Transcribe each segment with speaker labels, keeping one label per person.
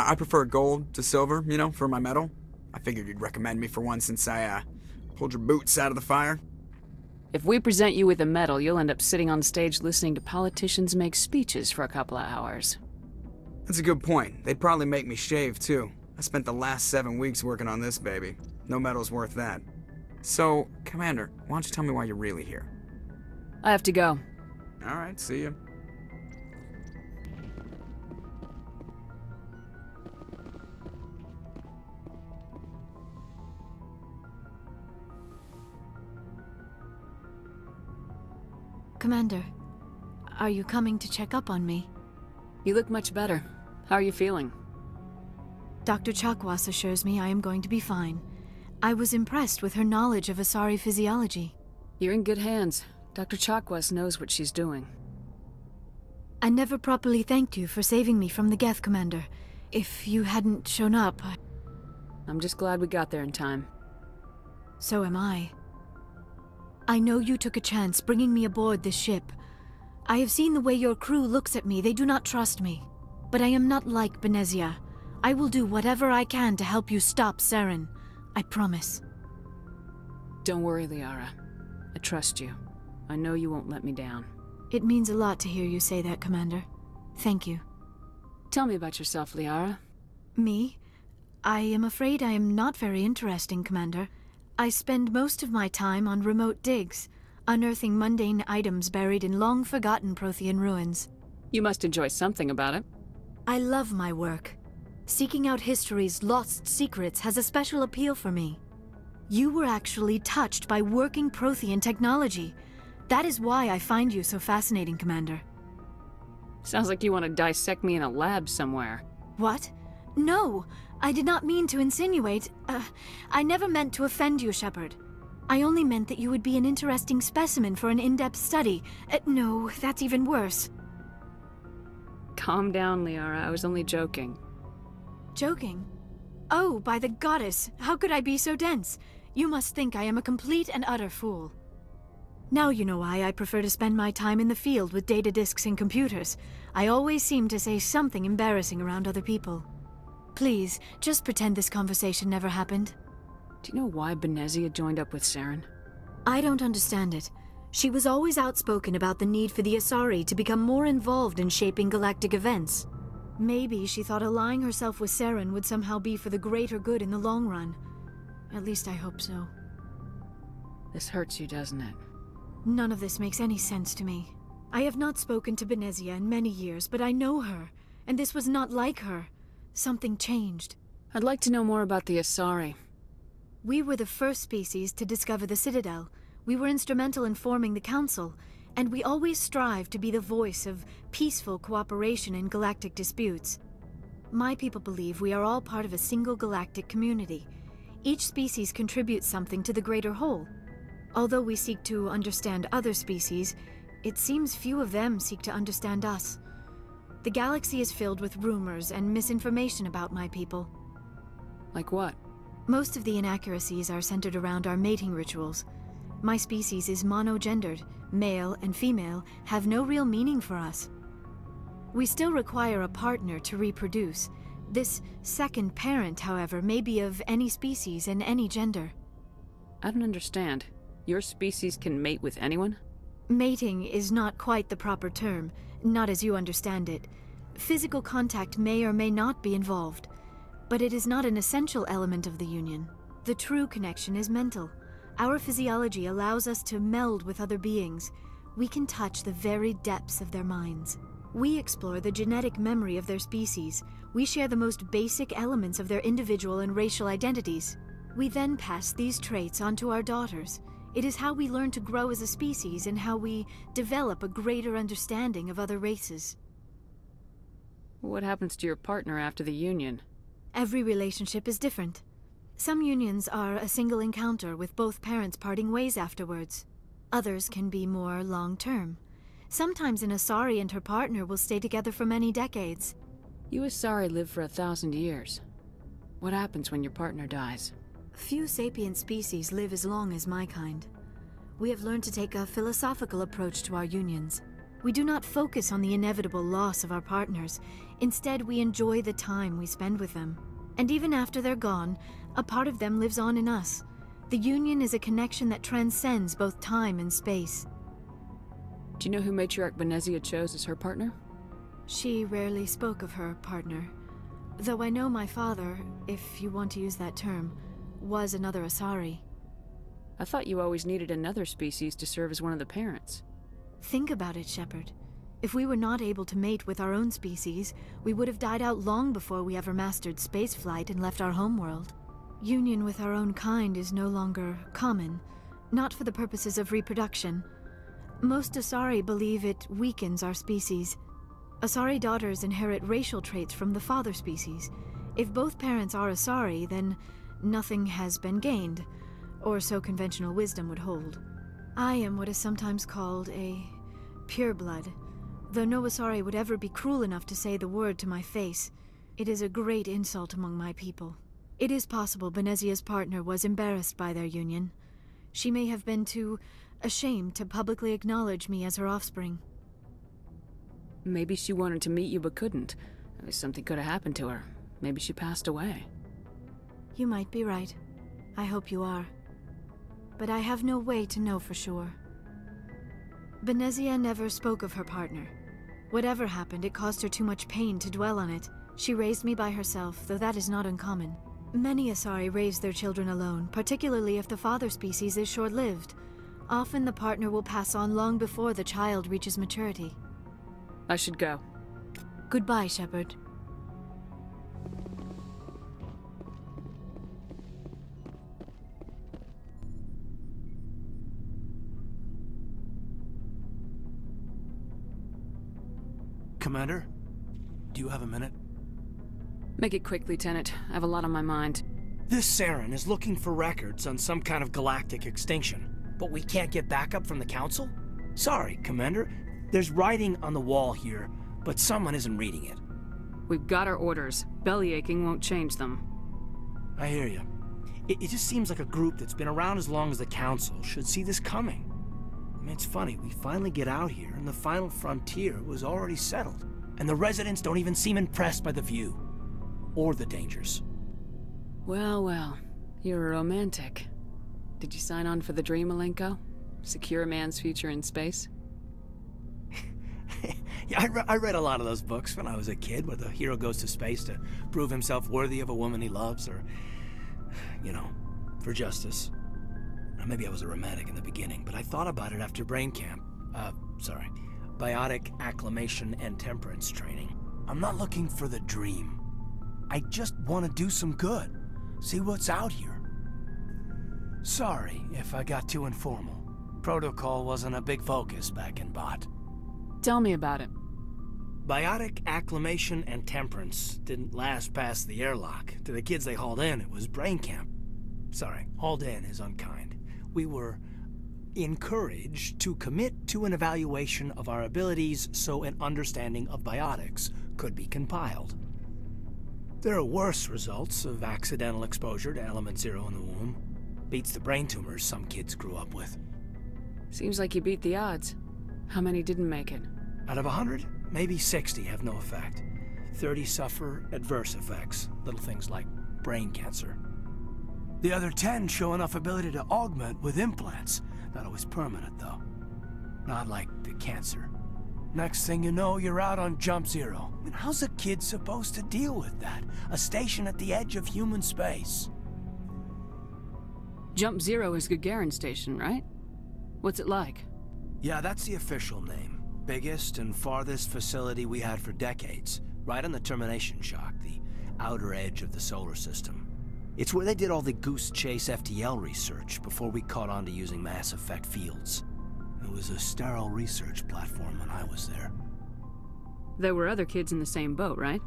Speaker 1: I prefer gold to silver, you know, for my medal. I figured you'd recommend me for one since I, pulled your boots out of the fire.
Speaker 2: If we present you with a medal, you'll end up sitting on stage listening to politicians make speeches for a couple of hours.
Speaker 1: That's a good point. They'd probably make me shave, too. I spent the last 7 weeks working on this baby. No medal's worth that. So, Commander, why don't you tell me why you're really here?
Speaker 2: I have to go.
Speaker 1: Alright, see ya.
Speaker 3: Commander, are you coming to check up on me?
Speaker 2: You look much better. How are you feeling?
Speaker 3: Dr. Chakwas assures me I am going to be fine. I was impressed with her knowledge of Asari physiology.
Speaker 2: You're in good hands. Dr. Chakwas knows what she's doing.
Speaker 3: I never properly thanked you for saving me from the Geth, Commander. If you hadn't shown up,
Speaker 2: I'm just glad we got there in time.
Speaker 3: So am I. I know you took a chance bringing me aboard this ship. I have seen the way your crew looks at me. They do not trust me. But I am not like Benezia. I will do whatever I can to help you stop Saren. I promise.
Speaker 2: Don't worry, Liara. I trust you. I know you won't let me down.
Speaker 3: It means a lot to hear you say that, Commander. Thank you.
Speaker 2: Tell me about yourself, Liara.
Speaker 3: Me? I am afraid I am not very interesting, Commander. I spend most of my time on remote digs, unearthing mundane items buried in long-forgotten Prothean ruins.
Speaker 2: You must enjoy something about it.
Speaker 3: I love my work. Seeking out history's lost secrets has a special appeal for me. You were actually touched by working Prothean technology. That is why I find you so fascinating, Commander.
Speaker 2: Sounds like you want to dissect me in a lab somewhere.
Speaker 3: What? No! I did not mean to insinuate. I never meant to offend you, Shepard. I only meant that you would be an interesting specimen for an in-depth study. No, that's even worse.
Speaker 2: Calm down, Liara. I was only joking.
Speaker 3: Joking? Oh, by the goddess, how could I be so dense? You must think I am a complete and utter fool. Now you know why I prefer to spend my time in the field with data disks and computers. I always seem to say something embarrassing around other people. Please, just pretend this conversation never happened.
Speaker 2: Do you know why Benezia joined up with Saren?
Speaker 3: I don't understand it. She was always outspoken about the need for the Asari to become more involved in shaping galactic events. Maybe she thought allying herself with Saren would somehow be for the greater good in the long run. At least I hope so.
Speaker 2: This hurts you, doesn't it?
Speaker 3: None of this makes any sense to me. I have not spoken to Benezia in many years, but I know her, and this was not like her. Something changed.
Speaker 2: I'd like to know more about the Asari.
Speaker 3: We were the first species to discover the Citadel. We were instrumental in forming the Council, and we always strive to be the voice of peaceful cooperation in galactic disputes. My people believe we are all part of a single galactic community. Each species contributes something to the greater whole. Although we seek to understand other species, it seems few of them seek to understand us. The galaxy is filled with rumors and misinformation about my people.
Speaker 2: Like what?
Speaker 3: Most of the inaccuracies are centered around our mating rituals. My species is monogendered. Male and female have no real meaning for us. We still require a partner to reproduce. This second parent, however, may be of any species and any gender.
Speaker 2: I don't understand. Your species can mate with anyone?
Speaker 3: Mating is not quite the proper term, not as you understand it. Physical contact may or may not be involved, but it is not an essential element of the union. The true connection is mental. Our physiology allows us to meld with other beings. We can touch the very depths of their minds. We explore the genetic memory of their species. We share the most basic elements of their individual and racial identities. We then pass these traits on to our daughters. It is how we learn to grow as a species and how we develop a greater understanding of other races.
Speaker 2: What happens to your partner after the union?
Speaker 3: Every relationship is different. Some unions are a single encounter with both parents parting ways afterwards. Others can be more long-term. Sometimes an Asari and her partner will stay together for many decades.
Speaker 2: You Asari live for 1,000 years. What happens when your partner dies?
Speaker 3: Few sapient species live as long as my kind. We have learned to take a philosophical approach to our unions. We do not focus on the inevitable loss of our partners. Instead, we enjoy the time we spend with them. And even after they're gone, a part of them lives on in us. The union is a connection that transcends both time and space.
Speaker 2: Do you know who Matriarch Benezia chose as her partner?
Speaker 3: She rarely spoke of her partner. Though I know my father, if you want to use that term, was another Asari.
Speaker 2: I thought you always needed another species to serve as one of the parents.
Speaker 3: Think about it, Shepard. If we were not able to mate with our own species, we would have died out long before we ever mastered spaceflight and left our homeworld. Union with our own kind is no longer common, not for the purposes of reproduction. Most Asari believe it weakens our species. Asari daughters inherit racial traits from the father species. If both parents are Asari, then nothing has been gained, or so conventional wisdom would hold. I am what is sometimes called a pureblood, though no Asari would ever be cruel enough to say the word to my face. It is a great insult among my people. It is possible Benezia's partner was embarrassed by their union. She may have been too ashamed to publicly acknowledge me as her offspring.
Speaker 2: Maybe she wanted to meet you but couldn't. Something could have happened to her. Maybe she passed away.
Speaker 3: You might be right. I hope you are. But I have no way to know for sure. Benezia never spoke of her partner. Whatever happened, it caused her too much pain to dwell on it. She raised me by herself, though that is not uncommon. Many Asari raise their children alone, particularly if the father species is short-lived. Often the partner will pass on long before the child reaches maturity.
Speaker 2: I should go.
Speaker 3: Goodbye, Shepard.
Speaker 4: Commander, do you have a minute?
Speaker 2: Make it quick, Lieutenant. I have a lot on my mind.
Speaker 4: This Saren is looking for records on some kind of galactic extinction, but we can't get backup from the Council? Sorry, Commander. There's writing on the wall here, but someone isn't reading it.
Speaker 2: We've got our orders. Belly aching won't change them.
Speaker 4: I hear you. It just seems like a group that's been around as long as the Council should see this coming. I mean, it's funny, we finally get out here, and the final frontier was already settled. And the residents don't even seem impressed by the view. Or the dangers.
Speaker 2: Well, well. You're a romantic. Did you sign on for the dream, Malenko? Secure a man's future in space?
Speaker 4: Yeah, I read a lot of those books when I was a kid, where the hero goes to space to prove himself worthy of a woman he loves, or, you know, for justice. Maybe I was a romantic in the beginning, but I thought about it after brain camp. Biotic acclimation and temperance training. I'm not looking for the dream. I just want to do some good. See what's out here. Sorry if I got too informal. Protocol wasn't a big focus back in Bot.
Speaker 2: Tell me about it.
Speaker 4: Biotic acclimation and temperance didn't last past the airlock. To the kids they hauled in, it was brain camp. Sorry, hauled in is unkind. We were encouraged to commit to an evaluation of our abilities so an understanding of biotics could be compiled. There are worse results of accidental exposure to Element Zero in the womb. Beats the brain tumors some kids grew up with.
Speaker 2: Seems like you beat the odds. How many didn't make it?
Speaker 4: Out of 100, maybe 60 have no effect. 30 suffer adverse effects, little things like brain cancer. The other 10 show enough ability to augment with implants. Not always permanent, though. Not like the cancer. Next thing you know, you're out on Jump Zero. I mean, how's a kid supposed to deal with that? A station at the edge of human space.
Speaker 2: Jump Zero is Gagarin Station, right? What's it like?
Speaker 4: Yeah, that's the official name. Biggest and farthest facility we had for decades. Right on the termination shock, the outer edge of the solar system. It's where they did all the Goose Chase FTL research before we caught on to using mass effect fields. It was a sterile research platform when I was there.
Speaker 2: There were other kids in the same boat, right?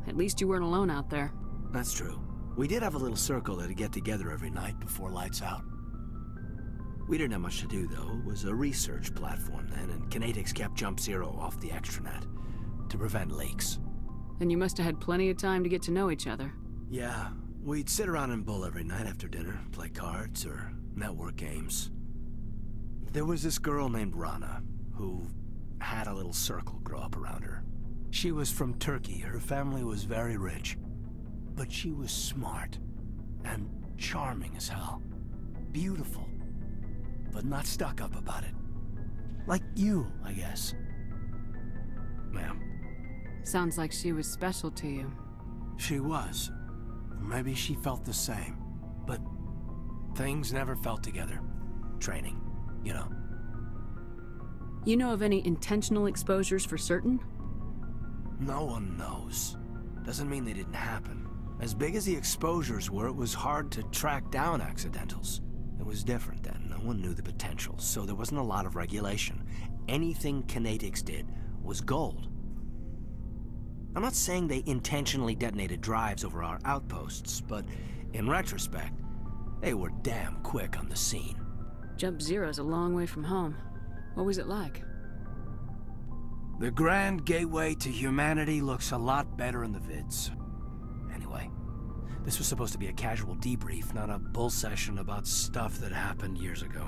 Speaker 2: At least you weren't alone out there.
Speaker 4: That's true. We did have a little circle that'd get together every night before lights out. We didn't have much to do, though. It was a research platform then, and Kinetics kept Jump Zero off the extranet to prevent leaks.
Speaker 2: And you must have had plenty of time to get to know each other.
Speaker 4: Yeah, we'd sit around and bull every night after dinner, play cards or network games. There was this girl named Rana, who had a little circle grow up around her. She was from Turkey. Her family was very rich. But she was smart and charming as hell. Beautiful, but not stuck up about it. Like you, I guess. Ma'am.
Speaker 2: Sounds like she was special to you.
Speaker 4: She was. Maybe she felt the same. But things never felt together. Training, you know.
Speaker 2: You know of any intentional exposures for certain?
Speaker 4: No one knows. Doesn't mean they didn't happen. As big as the exposures were, it was hard to track down accidentals. It was different then. No one knew the potential, so there wasn't a lot of regulation. Anything kinetics did was gold. I'm not saying they intentionally detonated drives over our outposts, but in retrospect, they were damn quick on the scene.
Speaker 2: Jump Zero's a long way from home. What was it like?
Speaker 4: The grand gateway to humanity looks a lot better in the vids. Anyway, this was supposed to be a casual debrief, not a bull session about stuff that happened years ago.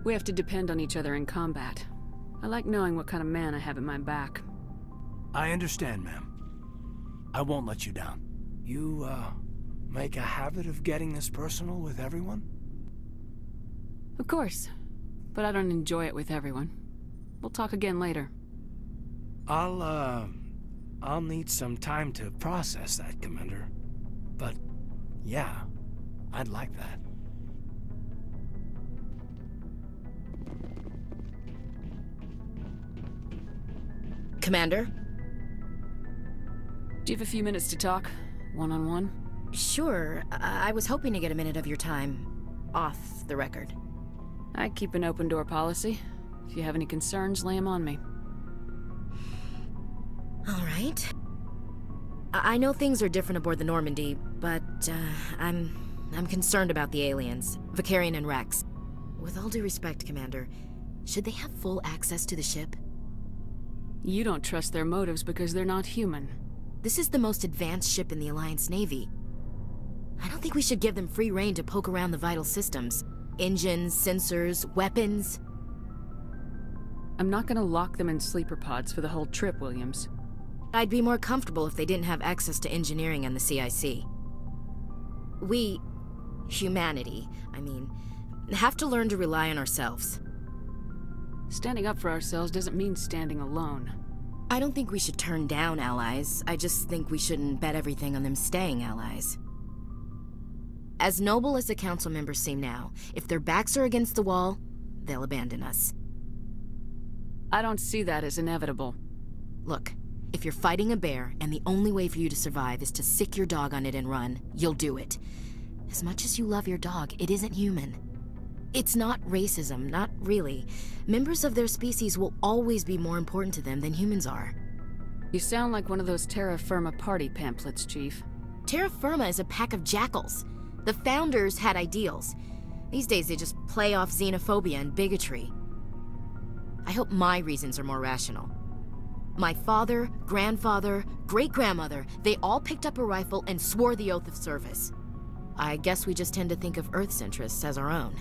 Speaker 2: We have to depend on each other in combat. I like knowing what kind of man I have at my back.
Speaker 4: I understand, ma'am. I won't let you down. You, make a habit of getting this personal with everyone?
Speaker 2: Of course, but I don't enjoy it with everyone. We'll talk again later.
Speaker 4: I'll need some time to process that, Commander. But, yeah, I'd like that.
Speaker 5: Commander?
Speaker 2: Do you have a few minutes to talk? One-on-one?
Speaker 5: Sure. I was hoping to get a minute of your time off the record.
Speaker 2: I keep an open door policy. If you have any concerns, lay them on me.
Speaker 5: All right. I know things are different aboard the Normandy, but I'm concerned about the aliens, Vicarian and Rex. With all due respect, Commander, should they have full access to the ship?
Speaker 2: You don't trust their motives because they're not human.
Speaker 5: This is the most advanced ship in the Alliance Navy. I don't think we should give them free rein to poke around the vital systems. Engines, sensors, weapons.
Speaker 2: I'm not gonna lock them in sleeper pods for the whole trip, Williams.
Speaker 5: I'd be more comfortable if they didn't have access to engineering and the CIC. We, humanity, I mean, have to learn to rely on ourselves.
Speaker 2: Standing up for ourselves doesn't mean standing alone.
Speaker 5: I don't think we should turn down allies. I just think we shouldn't bet everything on them staying allies. As noble as the council members seem now, if their backs are against the wall, they'll abandon us.
Speaker 2: I don't see that as inevitable.
Speaker 5: Look, if you're fighting a bear and the only way for you to survive is to sick your dog on it and run, you'll do it. As much as you love your dog, it isn't human. It's not racism, not really. Members of their species will always be more important to them than humans are.
Speaker 2: You sound like one of those Terra Firma party pamphlets, Chief.
Speaker 5: Terra Firma is a pack of jackals. The founders had ideals. These days they just play off xenophobia and bigotry. I hope my reasons are more rational. My father, grandfather, great-grandmother, they all picked up a rifle and swore the oath of service. I guess we just tend to think of Earth's interests as our own.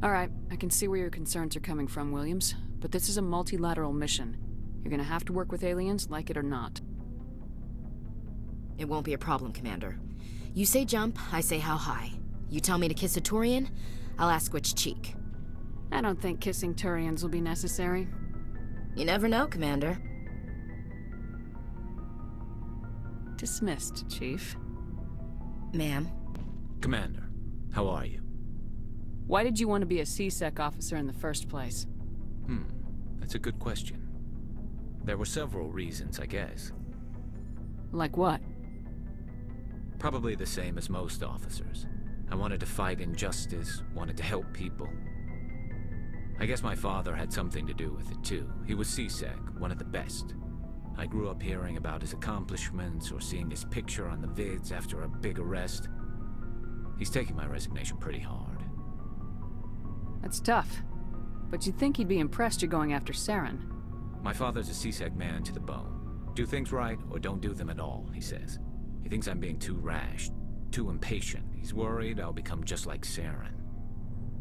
Speaker 2: All right, I can see where your concerns are coming from, Williams, but this is a multilateral mission. You're gonna have to work with aliens, like it or not.
Speaker 5: It won't be a problem, Commander. You say jump, I say how high. You tell me to kiss a Turian, I'll ask which cheek.
Speaker 2: I don't think kissing Turians will be necessary.
Speaker 5: You never know, Commander.
Speaker 2: Dismissed, Chief.
Speaker 5: Ma'am.
Speaker 6: Commander, how are you?
Speaker 2: Why did you want to be a C-Sec officer in the first place?
Speaker 6: That's a good question. There were several reasons, I guess.
Speaker 2: Like what?
Speaker 6: Probably the same as most officers. I wanted to fight injustice, wanted to help people. I guess my father had something to do with it too. He was C-Sec, one of the best. I grew up hearing about his accomplishments or seeing his picture on the vids after a big arrest. He's taking my resignation pretty hard.
Speaker 2: That's tough. But you'd think he'd be impressed you're going after Saren.
Speaker 6: My father's a C-Sec man to the bone. Do things right or don't do them at all, he says. He thinks I'm being too rash, too impatient. He's worried I'll become just like Saren.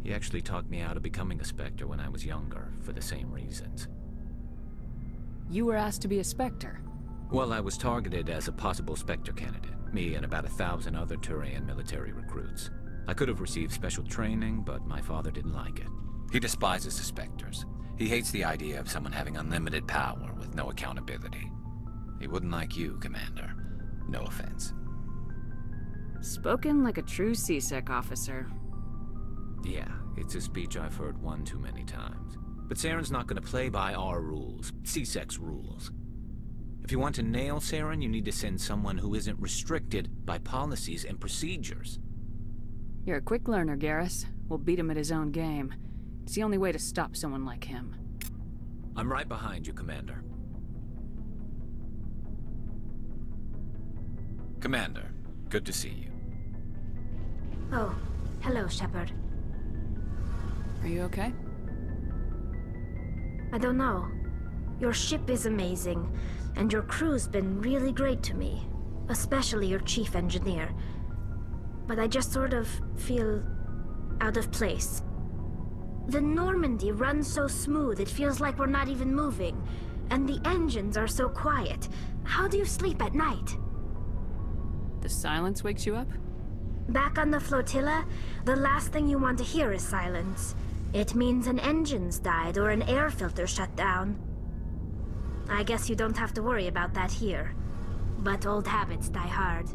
Speaker 6: He actually talked me out of becoming a Spectre when I was younger, for the same reasons.
Speaker 2: You were asked to be a Spectre?
Speaker 6: Well, I was targeted as a possible Spectre candidate. Me and about 1,000 other Turian military recruits. I could have received special training, but my father didn't like it.
Speaker 7: He despises the Spectres. He hates the idea of someone having unlimited power with no accountability. He wouldn't like you, Commander. No offense.
Speaker 2: Spoken like a true CSEC officer.
Speaker 6: Yeah, it's a speech I've heard one too many times. But Saren's not gonna play by our rules, CSEC's rules. If you want to nail Saren, you need to send someone who isn't restricted by policies and procedures.
Speaker 2: You're a quick learner, Garrus. We'll beat him at his own game. It's the only way to stop someone like him.
Speaker 6: I'm right behind you, Commander.
Speaker 7: Commander, good to see you.
Speaker 8: Oh, hello, Shepard.
Speaker 2: Are you okay?
Speaker 8: I don't know. Your ship is amazing, and your crew's been really great to me. Especially your chief engineer. But I just sort of feel out of place. The Normandy runs so smooth it feels like we're not even moving. And the engines are so quiet. How do you sleep at night?
Speaker 2: The silence wakes you up?
Speaker 8: Back on the flotilla, the last thing you want to hear is silence. It means an engine's died or an air filter shut down. I guess you don't have to worry about that here. But old habits die hard.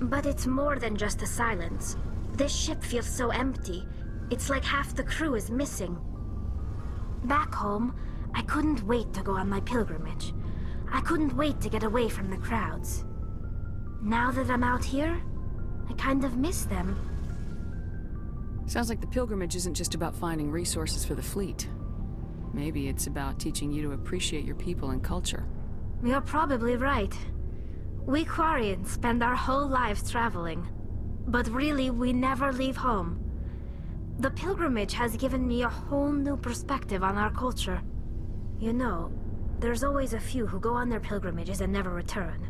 Speaker 8: But it's more than just the silence. This ship feels so empty. It's like half the crew is missing. Back home, I couldn't wait to go on my pilgrimage. I couldn't wait to get away from the crowds. Now that I'm out here, I kind of miss them.
Speaker 2: Sounds like the pilgrimage isn't just about finding resources for the fleet. Maybe it's about teaching you to appreciate your people and culture.
Speaker 8: You're probably right. We Quarians spend our whole lives traveling. But really, we never leave home. The pilgrimage has given me a whole new perspective on our culture. You know, there's always a few who go on their pilgrimages and never return.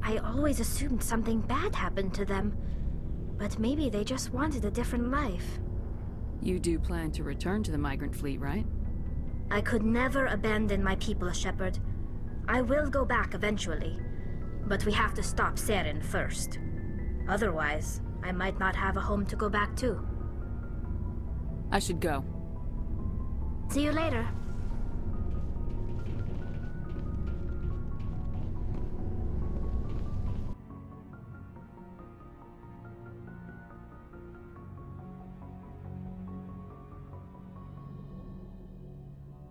Speaker 8: I always assumed something bad happened to them. But maybe they just wanted a different life.
Speaker 2: You do plan to return to the migrant fleet, right?
Speaker 8: I could never abandon my people, Shepard. I will go back eventually. But we have to stop Saren first. Otherwise, I might not have a home to go back to.
Speaker 2: I should go.
Speaker 8: See you later.